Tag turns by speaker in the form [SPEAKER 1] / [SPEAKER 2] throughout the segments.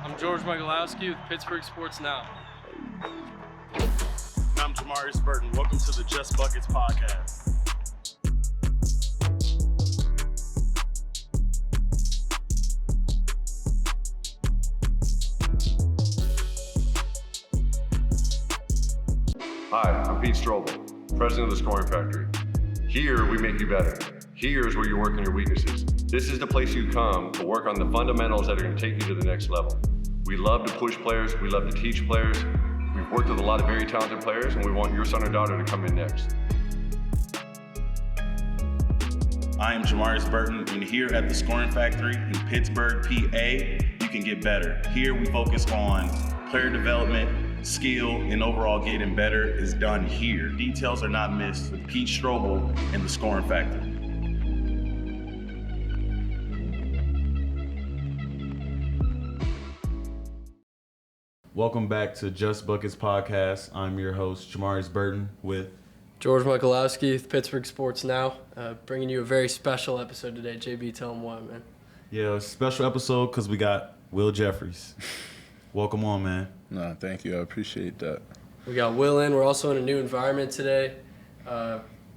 [SPEAKER 1] I'm Michalowski with Pittsburgh Sports Now.
[SPEAKER 2] And I'm Jamarius Burton. Welcome to the Just Buckets podcast.
[SPEAKER 3] Hi, I'm Pete Strobel, president of the Scoring Factory. Here, we make you better. Here's where you work on your weaknesses. This is the place you come to work on the fundamentals that are going to take you to the next level. We love to push players. We love to teach players. We've worked with a lot of very talented players, and we want your son or daughter to come in next.
[SPEAKER 2] I am Jamarius Burton, and here at the Scoring Factory in Pittsburgh, PA, you can get better. Here we focus on player development, skill, and overall getting better is done here. Details are not missed with Pete Strobel and the Scoring Factory.
[SPEAKER 4] Welcome back to Just Buckets podcast. I'm your host, Jamarius Burton, with
[SPEAKER 1] George Michalowski with Pittsburgh Sports Now, bringing you a very special episode today. JB, tell him why, man.
[SPEAKER 4] Yeah, a special episode because we got Will Jeffress. Welcome on, man.
[SPEAKER 5] No, thank you. I appreciate that.
[SPEAKER 1] We got Will in. We're also in a new environment today.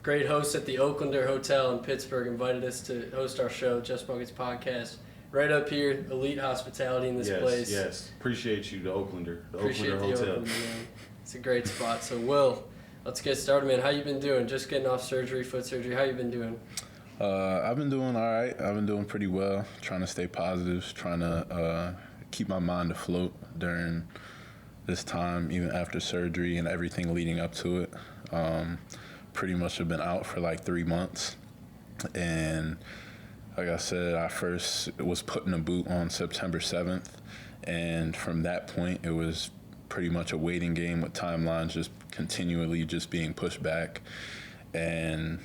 [SPEAKER 1] Great host at the Oaklander Hotel in Pittsburgh invited us to host our show, Just Buckets podcast. Right up here, elite hospitality in this place.
[SPEAKER 4] Yes, appreciate you, the Oaklander.
[SPEAKER 1] Appreciate
[SPEAKER 4] Oaklander
[SPEAKER 1] the
[SPEAKER 4] Hotel.
[SPEAKER 1] Oaklander, man. It's a great spot. So, Will, let's get started, man. How you been doing? Just getting off surgery, foot surgery. How you been doing?
[SPEAKER 5] I've been doing all right. I've been doing pretty well, trying to stay positive, trying to keep my mind afloat during this time, even after surgery and everything leading up to it. Pretty much have been out for like 3 months. And like I said, I first was put in a boot on September 7th. And from that point, it was pretty much a waiting game with timelines just continually just being pushed back. And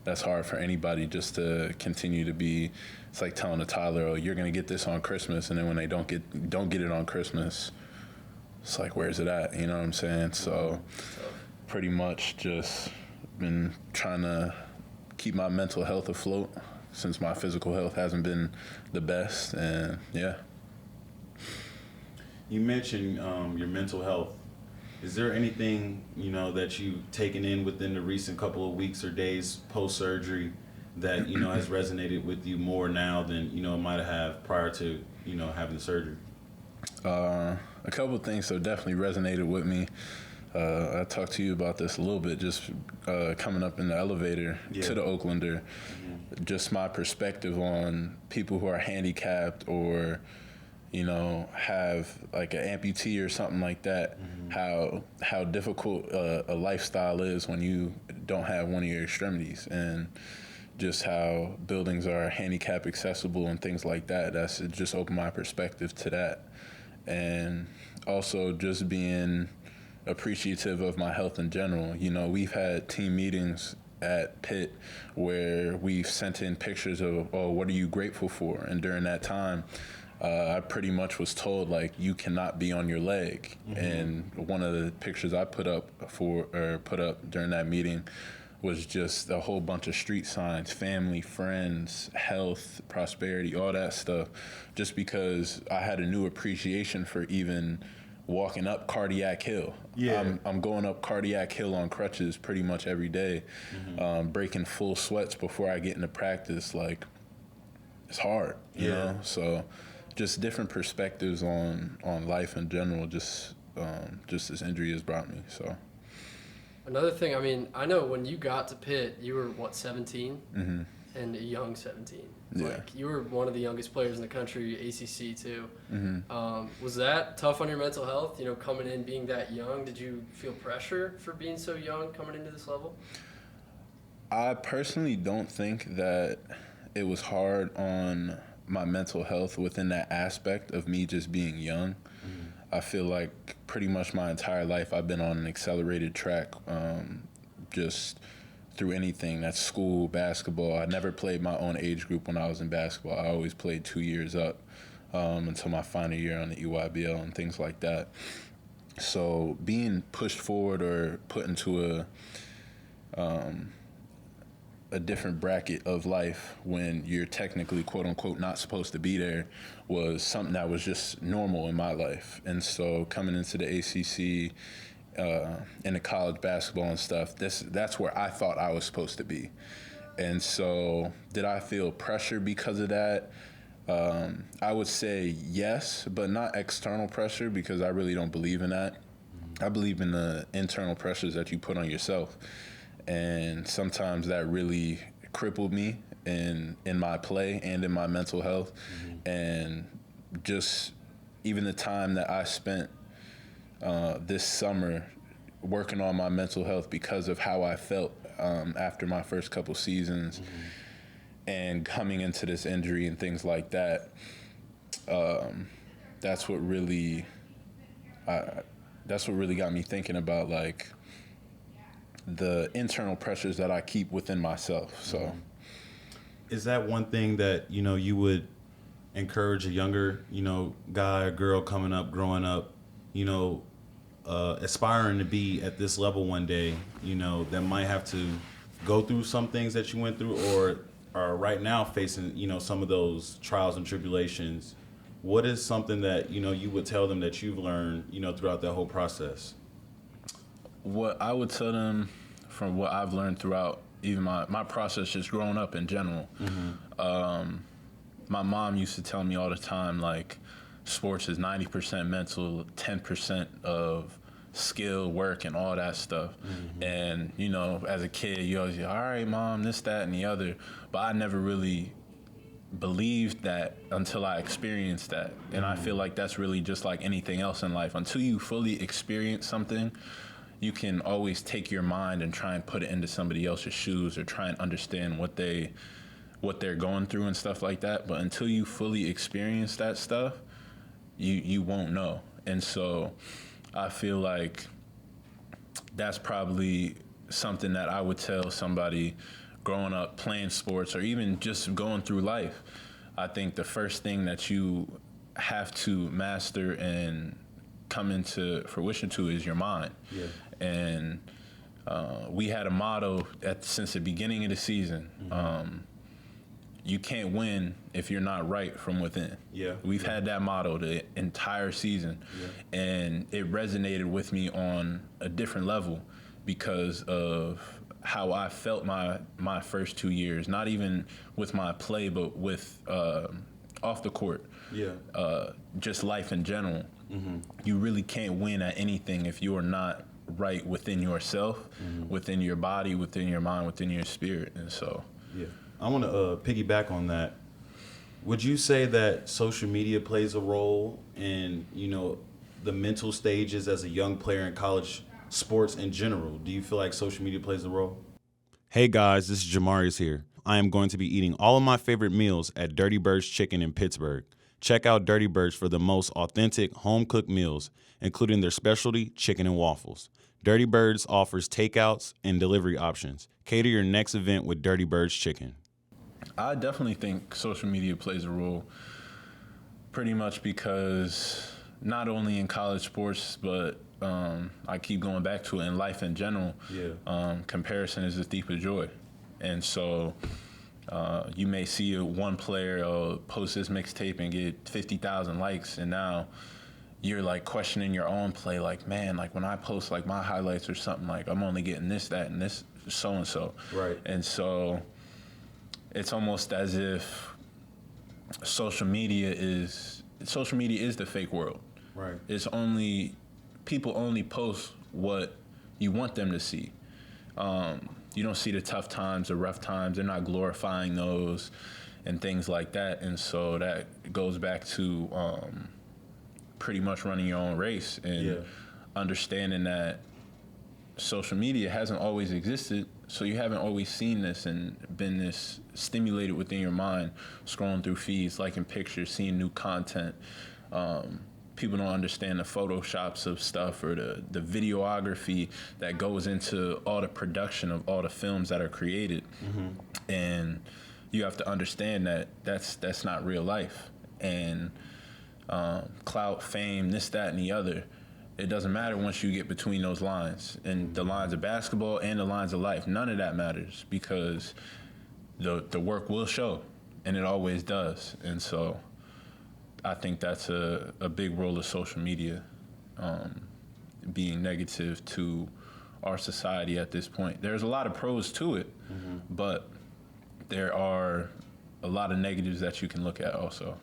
[SPEAKER 5] that's hard for anybody just to continue to be. It's like telling a toddler, "Oh, you're gonna get this on Christmas," and then when they don't get it on Christmas, it's like, where's it at? You know what I'm saying? So pretty much just been trying to keep my mental health afloat since my physical health hasn't been the best, and yeah.
[SPEAKER 4] You mentioned your mental health. Is there anything, that you've taken in within the recent couple of weeks or days post-surgery that, has resonated with you more now than, it might have prior to, having the surgery?
[SPEAKER 5] A couple of things have definitely resonated with me. I talked to you about this a little bit, just coming up in the elevator to the Oaklander. Mm-hmm. Just my perspective on people who are handicapped or, have like an amputee or something like that. Mm-hmm. How difficult a lifestyle is when you don't have one of your extremities, and just how buildings are handicap accessible and things like that. It just opened my perspective to that, and also just being appreciative of my health in general. We've had team meetings at Pitt where we've sent in pictures of, what are you grateful for? And during that time, I pretty much was told, like, you cannot be on your leg. Mm-hmm. And one of the pictures I put up during that meeting was just a whole bunch of street signs, family, friends, health, prosperity, all that stuff, just because I had a new appreciation for even walking up Cardiac Hill. Yeah. I'm going up Cardiac Hill on crutches pretty much every day, mm-hmm. Breaking full sweats before I get into practice. Like, it's hard, you know? So just different perspectives on life in general, just this injury has brought me, so.
[SPEAKER 1] Another thing, I know when you got to Pitt, you were, 17? Mm-hmm. And a young 17.
[SPEAKER 5] Yeah.
[SPEAKER 1] Like, you were one of the youngest players in the country, ACC too.
[SPEAKER 5] Mm-hmm.
[SPEAKER 1] Was that tough on your mental health, coming in, being that young? Did you feel pressure for being so young coming into this level?
[SPEAKER 5] I personally don't think that it was hard on my mental health within that aspect of me just being young. Mm-hmm. I feel like pretty much my entire life I've been on an accelerated track, just through anything. That's school, basketball. I never played my own age group when I was in basketball. I always played 2 years up until my final year on the EYBL and things like that. So being pushed forward or put into a different bracket of life when you're technically, quote unquote, not supposed to be there was something that was just normal in my life. And so coming into the ACC, into college basketball and stuff, that's where I thought I was supposed to be. And so did I feel pressure because of that? I would say yes, but not external pressure, because I really don't believe in that. I believe in the internal pressures that you put on yourself. And sometimes that really crippled me in my play and in my mental health. And just even the time that I spent this summer working on my mental health because of how I felt after my first couple seasons and coming into this injury and things like that, that's what really got me thinking about, like, the internal pressures that I keep within myself. So,
[SPEAKER 4] is that one thing that, you know, you would encourage a younger, you know, guy or girl coming up, growing up, you know, aspiring to be at this level one day, you know, that might have to go through some things that you went through, or are right now facing, you know, some of those trials and tribulations? What is something that, you know, you would tell them that you've learned, you know, throughout that whole process?
[SPEAKER 5] What I would tell them from what I've learned throughout even my process just growing up in general, my mom used to tell me all the time, like, sports is 90% mental, 10% of skill, work, and all that stuff. And, you know, as a kid, you always say, all right, Mom, this, that, and the other. But I never really believed that until I experienced that. And I feel like that's really just like anything else in life. Until you fully experience something, you can always take your mind and try and put it into somebody else's shoes or try and understand what they're going through and stuff like that. But until you fully experience that stuff, you won't know. And so I feel like that's probably something that I would tell somebody growing up playing sports or even just going through life. I think the first thing that you have to master and come into fruition to is your mind. Yeah. And we had a motto since the beginning of the season. You can't win if you're not right from within. Yeah. We've had that motto the entire season. Yeah. And it resonated with me on a different level because of how I felt my first 2 years, not even with my play, but with off the court. Yeah. Just life in general. You really can't win at anything if you are not right within yourself, within your body, within your mind, within your spirit. And so,
[SPEAKER 4] yeah. I want to piggyback on that. Would you say that social media plays a role in, you know, the mental stages as a young player in college sports in general? Do you feel like social media plays a role?
[SPEAKER 2] Hey guys, this is Jamarius here. I am going to be eating all of my favorite meals at Dirty Bird's Chicken in Pittsburgh. Check out Dirty Bird's for the most authentic home-cooked meals, including their specialty chicken and waffles. Dirty Bird's offers takeouts and delivery options. Cater your next event with Dirty Bird's Chicken.
[SPEAKER 5] I definitely think social media plays a role, pretty much because not only in college sports, but I keep going back to it in life in general. Yeah. Comparison is the thief of joy. And so you may see one player post this mixtape and get 50,000 likes, and now you're like questioning your own play, like, man, like when I post like my highlights or something, like I'm only getting this, that, and this, so-and-so. Right. And so it's almost as if social media is the fake world. Right. People only post what you want them to see. You don't see the tough times, the rough times. They're not glorifying those and things like that. And so that goes back to pretty much running your own race and understanding that social media hasn't always existed, so you haven't always seen this and been this stimulated within your mind, scrolling through feeds, liking pictures, seeing new content. People don't understand the photoshops of stuff or the videography that goes into all the production of all the films that are created. And you have to understand that that's not real life. And clout, fame, this, that, and the other, It doesn't matter once you get between those lines, and the lines of basketball and the lines of life. None of that matters because the work will show, and it always does. And so I think that's a big role of social media being negative to our society at this point. There's a lot of pros to it, but there are a lot of negatives that you can look at also.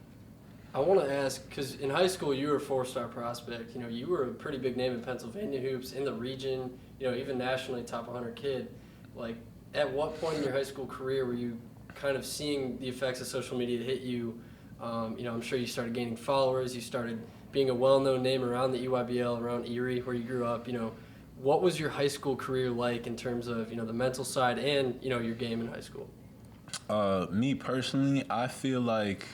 [SPEAKER 1] I want to ask, because in high school you were a 4-star prospect. You know, you were a pretty big name in Pennsylvania hoops, in the region, you know, even nationally top 100 kid. Like, at what point in your high school career were you kind of seeing the effects of social media hit you? You know, I'm sure you started gaining followers. You started being a well-known name around the EYBL, around Erie, where you grew up. You know, what was your high school career like in terms of, you know, the mental side and, you know, your game in high school?
[SPEAKER 5] Me personally, I feel like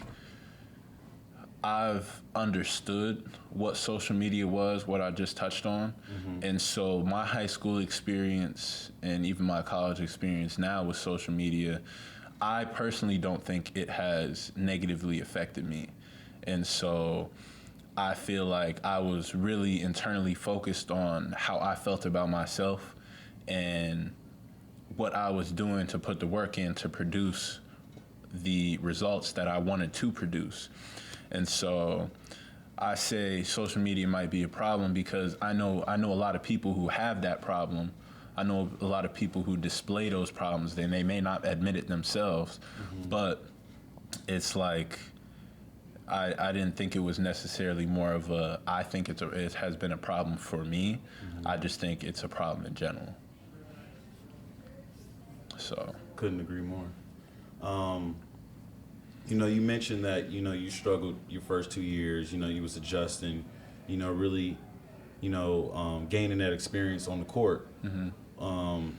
[SPEAKER 5] I've understood what social media was, what I just touched on. And so my high school experience and even my college experience now with social media, I personally don't think it has negatively affected me. And so I feel like I was really internally focused on how I felt about myself and what I was doing to put the work in to produce the results that I wanted to produce. And so I say social media might be a problem because I know a lot of people who have that problem. I know a lot of people who display those problems. They may not admit it themselves, but it's like I didn't think it was necessarily more of a, I think it has been a problem for me. I just think it's a problem in general. So.
[SPEAKER 4] Couldn't agree more. You know, you mentioned that, you know, you struggled your first 2 years, you know, you was adjusting, you know, really, you know, gaining that experience on the court. You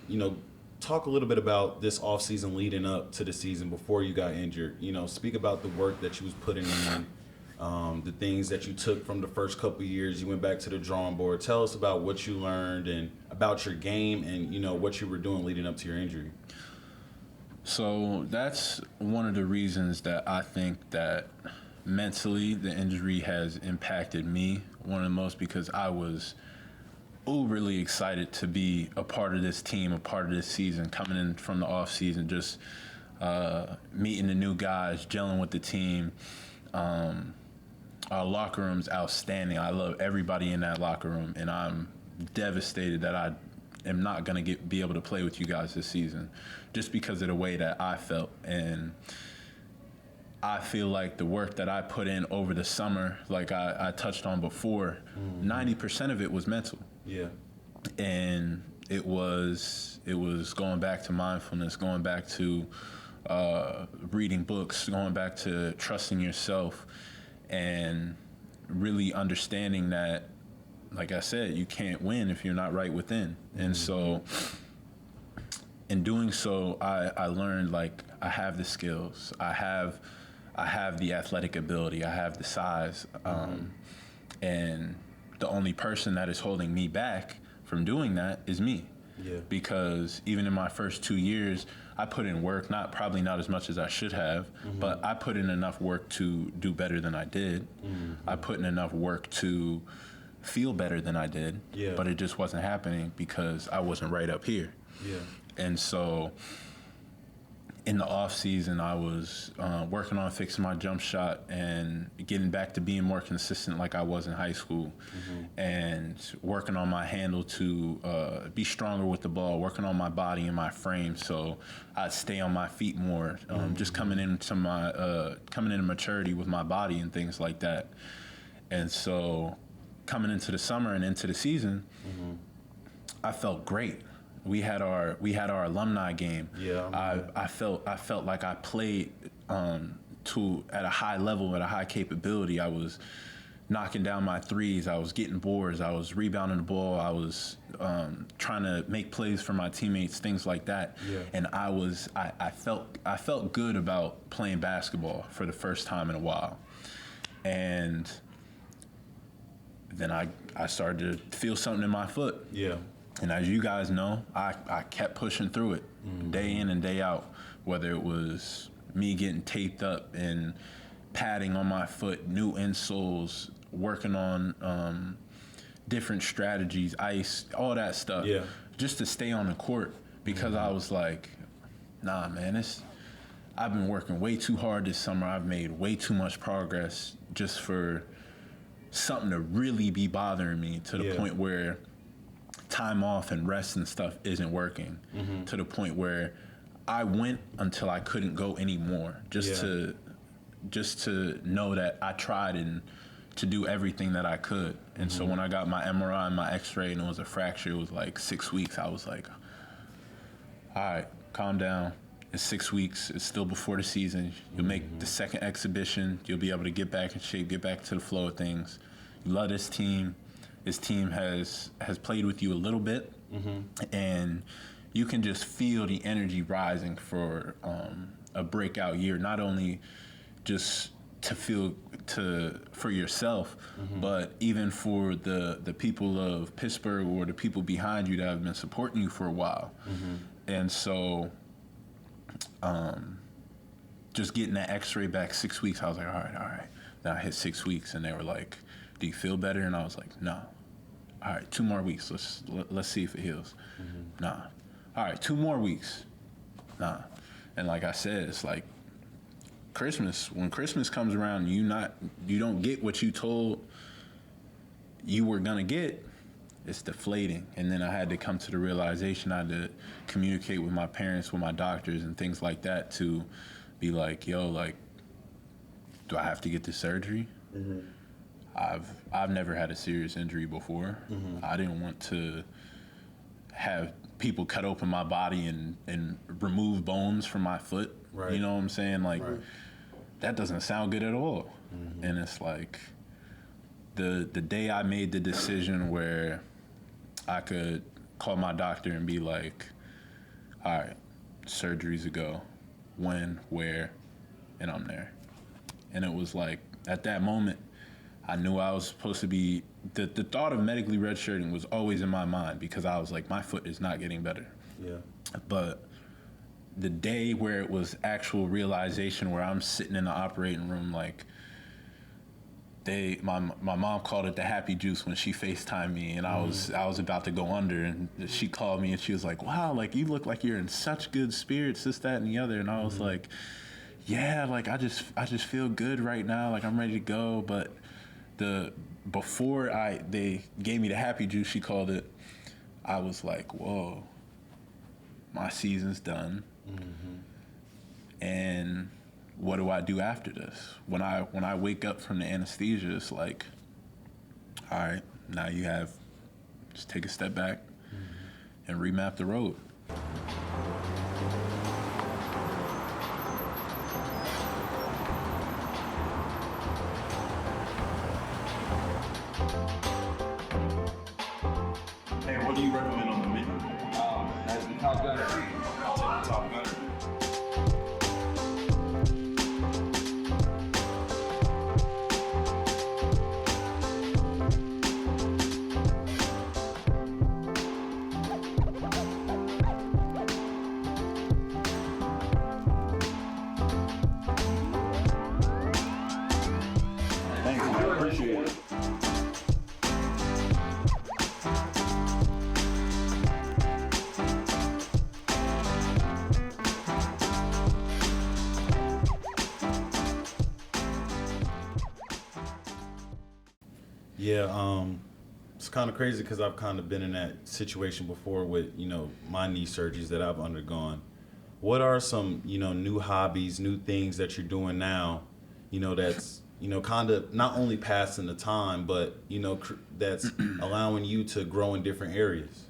[SPEAKER 4] know, talk a little bit about this offseason leading up to the season before you got injured. You know, speak about the work that you was putting in, the things that you took from the first couple of years. You went back to the drawing board. Tell us about what you learned and about your game and, you know, what you were doing leading up to your injury.
[SPEAKER 5] So that's one of the reasons that I think that mentally the injury has impacted me one of the most, because I was overly excited to be a part of this team, a part of this season, coming in from the off season, just meeting the new guys, gelling with the team. Our locker room's outstanding. I love everybody in that locker room, and I'm devastated that I am not going to be able to play with you guys this season just because of the way that I felt. And I feel like the work that I put in over the summer, like I touched on before, 90% of it was mental.
[SPEAKER 4] Yeah.
[SPEAKER 5] And it was going back to mindfulness, going back to reading books, going back to trusting yourself, and really understanding that, like I said, you can't win if you're not right within. And so in doing so, I learned, like, I have the skills, I have the athletic ability, I have the size, and the only person that is holding me back from doing that is me.
[SPEAKER 4] Yeah.
[SPEAKER 5] Because even in my first 2 years, I put in work, probably not as much as I should have, but I put in enough work to do better than I did. I put in enough work to feel better than I did, but it just wasn't happening because I wasn't right up here.
[SPEAKER 4] Yeah.
[SPEAKER 5] And so in the off season, I was working on fixing my jump shot and getting back to being more consistent like I was in high school, and working on my handle to be stronger with the ball, working on my body and my frame so I'd stay on my feet more, just coming into maturity with my body and things like that. And so coming into the summer and into the season, I felt great. We had our alumni game.
[SPEAKER 4] Yeah,
[SPEAKER 5] I felt like I played at a high level, at a high capability. I was knocking down my threes. I was getting boards. I was rebounding the ball. I was trying to make plays for my teammates, things like that.
[SPEAKER 4] Yeah.
[SPEAKER 5] And I felt good about playing basketball for the first time in a while. And then I started to feel something in my foot.
[SPEAKER 4] Yeah.
[SPEAKER 5] And as you guys know, I kept pushing through it day in and day out, whether it was me getting taped up and padding on my foot, new insoles, working on different strategies, ice, all that stuff, just to stay on the court because I was like, nah, man, I've been working way too hard this summer. I've made way too much progress just for something to really be bothering me to the point where time off and rest and stuff isn't working, to the point where I went until I couldn't go anymore, just to know that I tried and to do everything that I could. And so when I got my MRI and my X-ray and it was a fracture, it was like 6 weeks. I was like, all right, calm down. It's 6 weeks. It's still before the season. You'll make the second exhibition. You'll be able to get back in shape, get back to the flow of things. You love this team. This team has played with you a little bit, and you can just feel the energy rising for a breakout year. Not only just to feel for yourself, but even for the people of Pittsburgh or the people behind you that have been supporting you for a while. And so just getting that X-ray back 6 weeks, I was like, all right. Then I hit 6 weeks, and they were like, do you feel better? And I was like, no. All right, 2 more weeks. Let's see if it heals. Nah. All right, 2 more weeks. Nah. And like I said, it's like Christmas. When Christmas comes around, you don't get what you told you were gonna get. It's deflating. And then I had to come to the realization I had to communicate with my parents, with my doctors, and things like that to be like, yo, like, do I have to get this surgery? I've never had a serious injury before. I didn't want to have people cut open my body and remove bones from my foot. Right. You know what I'm saying? Like, that doesn't sound good at all. And it's like the day I made the decision where I could call my doctor and be like, all right, surgery's a go. When, where, and I'm there. And it was like, at that moment, I knew I was supposed to be, the thought of medically redshirting was always in my mind because I was like, my foot is not getting better. But the day where it was actual realization where I'm sitting in the operating room, like, my mom called it the happy juice when she FaceTimed me, and I was about to go under, and she called me and she was like, wow, like, you look like you're in such good spirits, this, that, and the other. And I was like, yeah, like, I just feel good right now, like, I'm ready to go. But before they gave me the happy juice, she called it, I was like, whoa, my season's done. And what do I do after this? When I wake up from the anesthesia, it's like, all right, now you have, just take a step back and remap the road.
[SPEAKER 2] Hey, what do you recommend on the menu?
[SPEAKER 6] As the top gunner.
[SPEAKER 2] I'll take the top gunner.
[SPEAKER 6] Thanks, man. I appreciate it.
[SPEAKER 4] Yeah, it's kind of crazy because I've kind of been in that situation before with, my knee surgeries that I've undergone. What are some, new hobbies, new things that you're doing now, that's, kind of not only passing the time, but, that's allowing you to grow in different areas?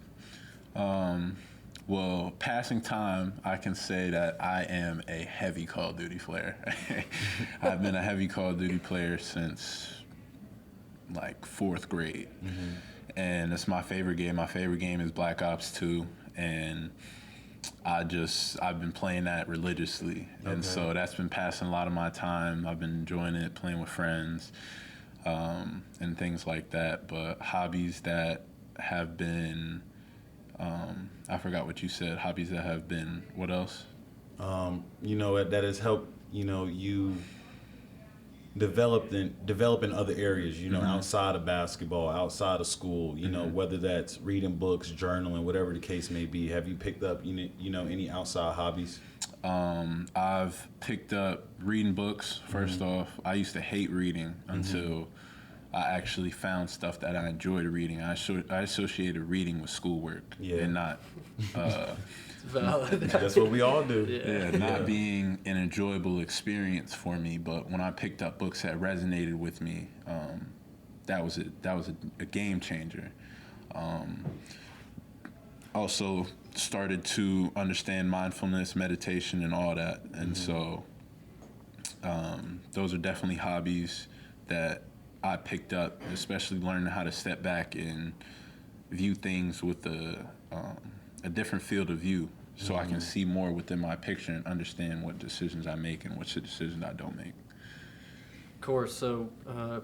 [SPEAKER 5] Well, passing time, I can say that I am a heavy Call of Duty player. I've been a heavy Call of Duty player since like 4th grade. And it's my favorite game. My favorite game is Black Ops 2, and I've been playing that religiously. And so that's been passing a lot of my time. I've been enjoying it, playing with friends, and things like that. But hobbies that have been, I forgot what you said, hobbies that have been, what else?
[SPEAKER 4] That has helped, you developing other areas, you know, outside of basketball, outside of school, you know, whether that's reading books, journaling, whatever the case may be. Have you picked up, you know, any outside hobbies?
[SPEAKER 5] I've picked up reading books. First off, I used to hate reading until I actually found stuff that I enjoyed reading. I associated reading with schoolwork and not.
[SPEAKER 1] Valid.
[SPEAKER 4] That's what we all do.
[SPEAKER 5] Not being an enjoyable experience for me. But when I picked up books that resonated with me, that was a game changer. Also started to understand mindfulness, meditation, and all that. And so those are definitely hobbies that I picked up, especially learning how to step back and view things with a different field of view, so I can see more within my picture and understand what decisions I make and which decisions I don't make.
[SPEAKER 1] Of course. So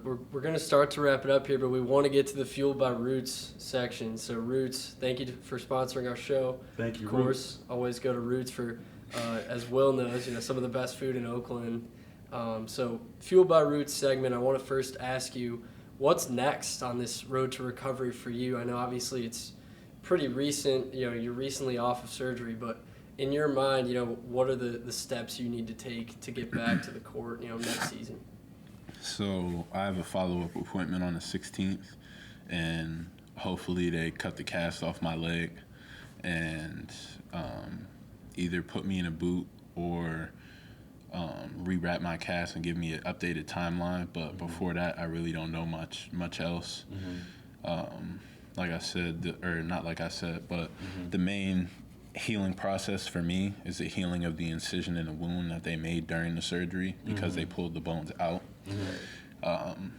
[SPEAKER 1] we're going to start to wrap it up here, but we want to get to the Fueled by Roots section. So Roots, thank you for sponsoring our show.
[SPEAKER 4] Thank you,
[SPEAKER 1] Of course,
[SPEAKER 4] Roots.
[SPEAKER 1] always go to Roots for, as Will knows, you know, some of the best food in Oakland. So Fueled by Roots segment, I want to first ask you, what's next on this road to recovery for you? I know obviously it's pretty recent, you know, you're recently off of surgery, but in your mind, you know, what are the steps you need to take to get back to the court, you know, next season?
[SPEAKER 5] So I have a follow-up appointment on the 16th, and hopefully they cut the cast off my leg and either put me in a boot or rewrap my cast and give me an updated timeline. But before that, I really don't know much else. Like I said, the main healing process for me is the healing of the incision in the wound that they made during the surgery because they pulled the bones out.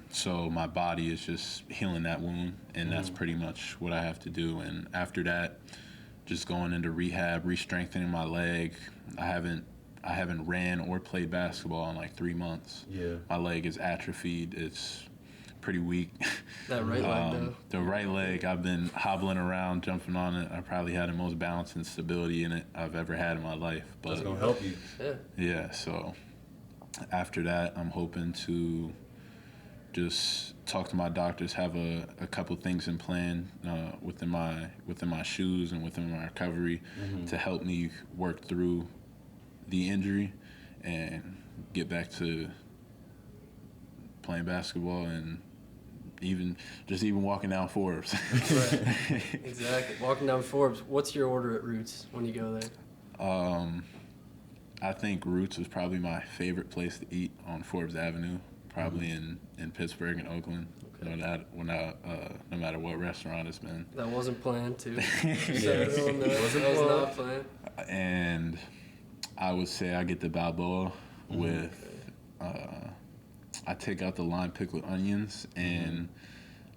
[SPEAKER 5] So my body is just healing that wound, and that's pretty much what I have to do. And after that, just going into rehab, re-strengthening my leg. I haven't ran or played basketball in like 3 months. My leg is atrophied. It's pretty weak.
[SPEAKER 1] That right leg, though.
[SPEAKER 5] The right leg, I've been hobbling around, jumping on it. I probably had the most balance and stability in it I've ever had in my life. But
[SPEAKER 4] That's gonna help you.
[SPEAKER 5] Yeah, so after that, I'm hoping to just talk to my doctors, have a couple things in plan within my shoes and within my recovery to help me work through the injury and get back to playing basketball and even walking down Forbes.
[SPEAKER 1] Right. Exactly. Walking down Forbes. What's your order at Roots when you go there?
[SPEAKER 5] I think Roots is probably my favorite place to eat on Forbes Avenue, probably in Pittsburgh and Oakland. Okay. No matter what restaurant it's been.
[SPEAKER 1] That wasn't planned, too. That was not planned.
[SPEAKER 5] And I would say I get the Balboa with I take out the lime pickled onions, and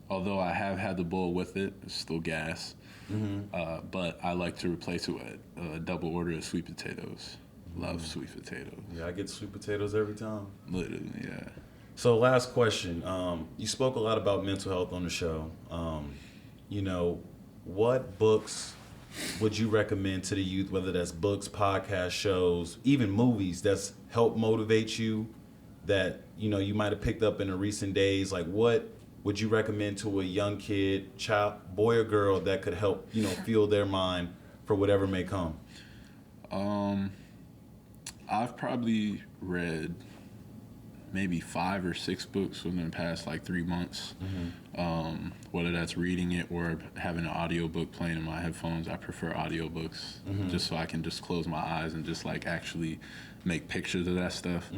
[SPEAKER 5] although I have had the bowl with it, it's still gas. But I like to replace it with a double order of sweet potatoes. Love sweet potatoes.
[SPEAKER 4] Yeah, I get sweet potatoes every time.
[SPEAKER 5] Literally, yeah.
[SPEAKER 4] So last question. You spoke a lot about mental health on the show. You know, what books would you recommend to the youth, whether that's books, podcasts, shows, even movies that's helped motivate you, that, you know, you might have picked up in the recent days? Like, what would you recommend to a young kid, child, boy or girl, that could help, you know, fuel their mind for whatever may come?
[SPEAKER 5] I've probably read maybe 5 or 6 books within the past like 3 months. Whether that's reading it or having an audiobook playing in my headphones. I prefer audiobooks just so I can just close my eyes and just like actually make pictures of that stuff.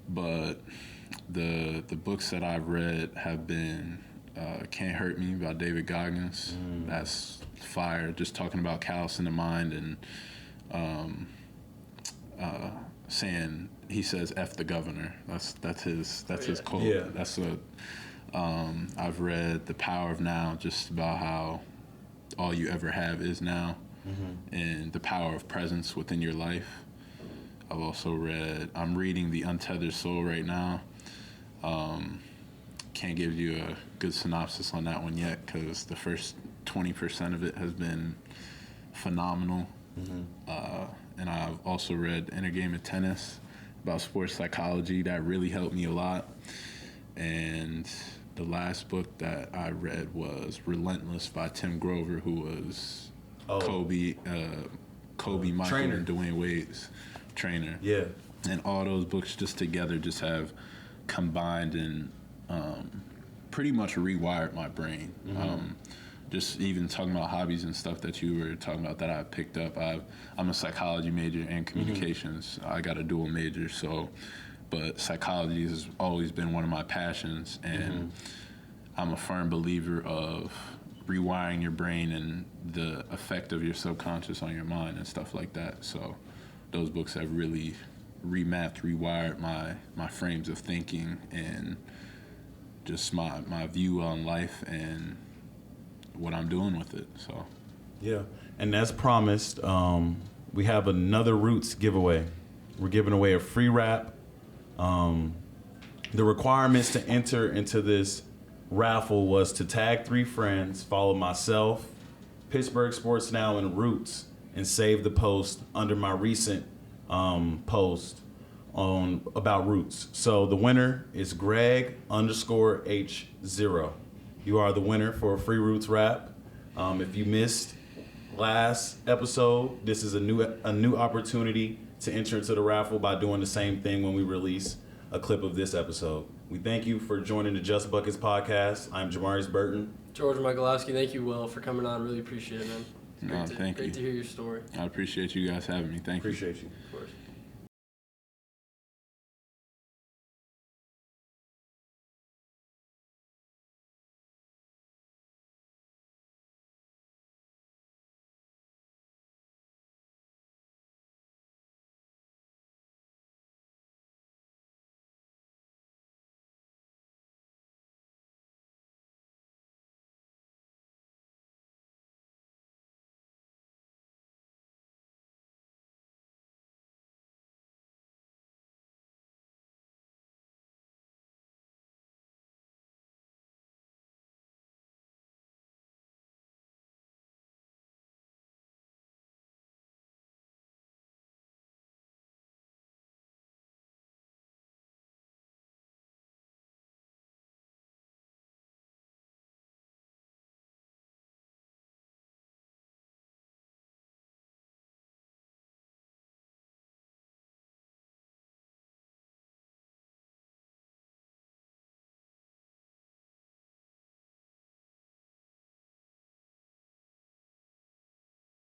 [SPEAKER 5] But the books that I've read have been Can't Hurt Me by David Goggins. That's fire, just talking about callous in the mind and saying, he says F the governor. That's his quote.
[SPEAKER 4] Yeah.
[SPEAKER 5] That's what I've read The Power of Now, just about how all you ever have is now, and the power of presence within your life. I've also I'm reading The Untethered Soul right now. Can't give you a good synopsis on that one yet because the first 20% of it has been phenomenal. And I've also read Inner Game of Tennis, about sports psychology that really helped me a lot. And the last book that I read was Relentless by Tim Grover, who was Kobe, Michael,
[SPEAKER 4] trainer.
[SPEAKER 5] and Dwayne Wade's trainer.
[SPEAKER 4] Yeah.
[SPEAKER 5] And all those books just together just have combined and pretty much rewired my brain. Just even talking about hobbies and stuff that you were talking about that I picked up. I'm a psychology major and communications. I got a dual major, but psychology has always been one of my passions, and I'm a firm believer of rewiring your brain and the effect of your subconscious on your mind and stuff like that. So those books have really rewired my frames of thinking and just my view on life and what I'm doing with it. So
[SPEAKER 4] Yeah, and as promised, we have another Roots giveaway. We're giving away a free wrap. The requirements to enter into this raffle was to tag 3 friends, follow myself, Pittsburgh Sports Now, and Roots, and save the post under my recent post about Roots. So the winner is Greg_H0. You are the winner for a free Roots wrap. If you missed last episode, this is a new opportunity to enter into the raffle by doing the same thing when we release a clip of this episode. We thank you for joining the Just Buckets podcast. I'm Jamarius Burton.
[SPEAKER 1] George Michalowski, thank you, Will, for coming on. Really appreciate it, man.
[SPEAKER 5] thank you.
[SPEAKER 1] Great to hear your story.
[SPEAKER 5] I appreciate you guys having me. Thank you.
[SPEAKER 4] Appreciate you.